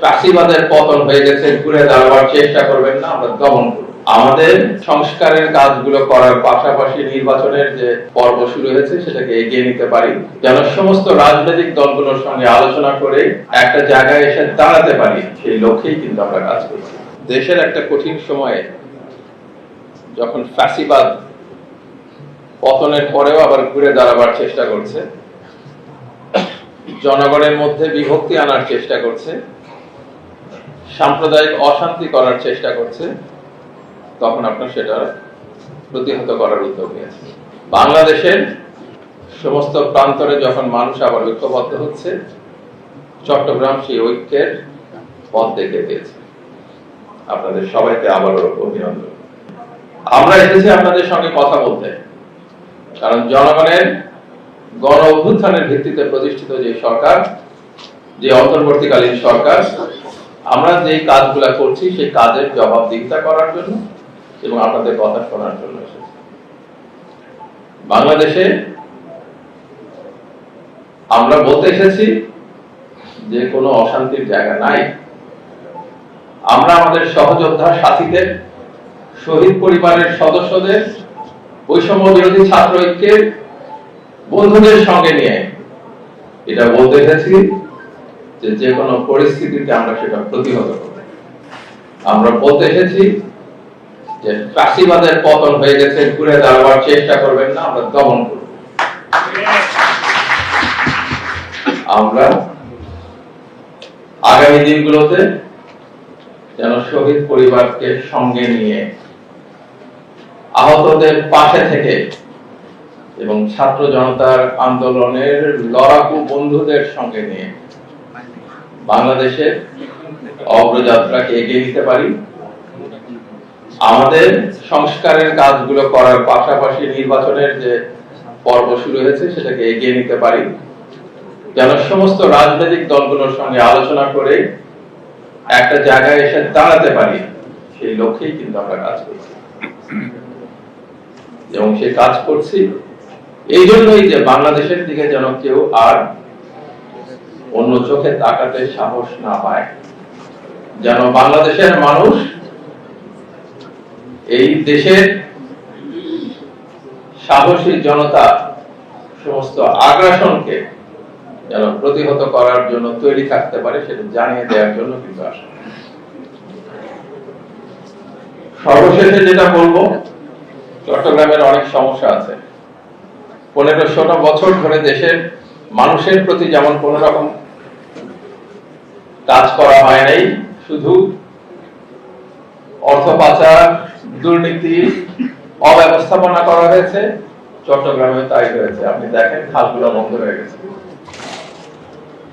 ফ্যাসিবাদের পতন হয়ে গেছে, ঘুরে দাঁড়াবার চেষ্টা করবেন না, আমরা দমন করব। আমাদের সংস্কারের কাজগুলো করার পাশাপাশি নির্বাচনের যে পর্ব শুরু হয়েছে সেটাকে এগিয়ে নিতে পারি, যেন সমস্ত রাজনৈতিক দলগুলোর সঙ্গে আলোচনা করে একটা জায়গায় এসে দাঁড়াতে পারি, সেই লক্ষ্যেই কিন্তু আমরা কাজ করছি। দেশের একটা কঠিন সময়ে যখন ফ্যাসিবাদ পতনের পরেও আবার ঘুরে দাঁড়াবার চেষ্টা করছে, জনগণের মধ্যে বিভক্তি আনার চেষ্টা করছে, সাম্প্রদায়িক অশান্তি করার চেষ্টা করছে, তখন আপনার সেটা প্রতিহত করার উদ্যোগ নিয়েছে। বাংলাদেশের সমস্ত প্রান্তরে যখন মানুষ আবার ঐক্যবদ্ধ হচ্ছে, চট্টগ্রাম সেই ঐক্যের পথ দেখে দিয়েছে। আপনাদের সবাইকে আবারও অভিনন্দন। আমরা এসেছি আপনাদের সঙ্গে কথা বলতে, কারণ জনগণের গণ অভ্যুত্থানের ভিত্তিতে প্রতিষ্ঠিত যে সরকার, যে অন্তর্বর্তীকালীন সরকার, আমরা যে কাজগুলা করছি সেই কাজের জবাবদিহিতা করার জন্য এবং আপনাদের কথা শোনার জন্য এসেছি। বাংলাদেশে আমরা বলতে এসেছি যে কোনো অশান্তির জায়গা নাই। আমরা আমাদের সহযোদ্ধা সাথীদের, শহীদ পরিবারের সদস্যদের, বৈষম্য বিরোধী ছাত্র ঐক্যের বন্ধুদের সঙ্গে নিয়ে এটা বলতে এসেছি যে কোনো পরিস্থিতিতে আমরা সেটা প্রতিহত করব। আমরা বলতে এসেছি যে ফ্যাসিবাদের পতন হয়ে গেছে, ঘুরে দাঁড়াবার চেষ্টা করবেন না, আমরা দমন করব। আমরা আগামী দিনগুলোতে যেন শহীদ পরিবারকে সঙ্গে নিয়ে, আহতদের পাশে থেকে এবং ছাত্র জনতার আন্দোলনের লড়াকু বন্ধুদের সঙ্গে নিয়ে বাংলাদেশের অগ্রযাত্রাকে এগিয়ে নিতে পারি। আমাদের সংস্কারের কাজগুলো করার পাশাপাশি নির্বাচনের যে পর্ব শুরু হয়েছে সেটাকে এগিয়ে নিতে পারি, যেন সমস্ত রাজনৈতিক দলগুলোর সঙ্গে আলোচনা করে একটা জায়গায় এসে দাঁড়াতে পারি, সেই লক্ষ্যেই কিন্তু আমরা কাজ করছি। এবং সে কাজ করছি এই জন্যই যে বাংলাদেশের দিকে যেন কেউ আর অন্য চোখে তাকাতে সাহস না পায়, যেন বাংলাদেশের মানুষ এই দেশের সাহসী জনতা সমস্ত আগ্রাসনকে যেন প্রতিহত করার জন্য তৈরি থাকতে পারে, সেটা জানিয়ে দেওয়ার জন্য কিন্তু আসে। সর্বশেষে যেটা বলবো, চট্টগ্রামের অনেক সমস্যা আছে। 15-16 বছর ধরে দেশের মানুষের প্রতি যেমন কোন রকম কাজ করা হয় নাই, শুধু অর্থ পাচার, দুর্নীতি, অব্যবস্থাপনা করা হয়েছে, চট্টগ্রামে তাই হয়েছে। আপনি দেখেন, খালগুলো বন্ধ হয়ে গেছে,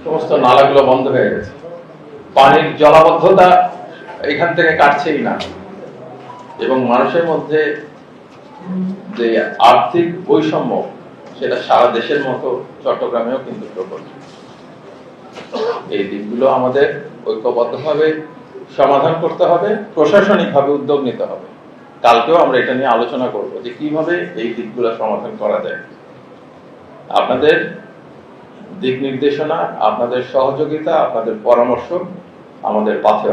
সমস্ত নালাগুলো বন্ধ হয়ে গেছে, পানির জলাবদ্ধতা এখান থেকে কাটছেই না, এবং মানুষের মধ্যে যে আর্থিক বৈষম্য সেটা সারা দেশের মতো চট্টগ্রামেও কিন্তু প্রকট। এই দিকগুলো আমাদের ঐক্যবদ্ধভাবে সমাধান করতে হবে, প্রশাসনিকভাবে উদ্যোগ নিতে হবে। কালকেও আমরা এটা নিয়ে আলোচনা করব যে কিভাবে এই দিকগুলো সমাধান করা যায়। আপনাদের দিক নির্দেশনা, আপনাদের সহযোগিতা, আপনাদের পরামর্শ আমাদের পাথে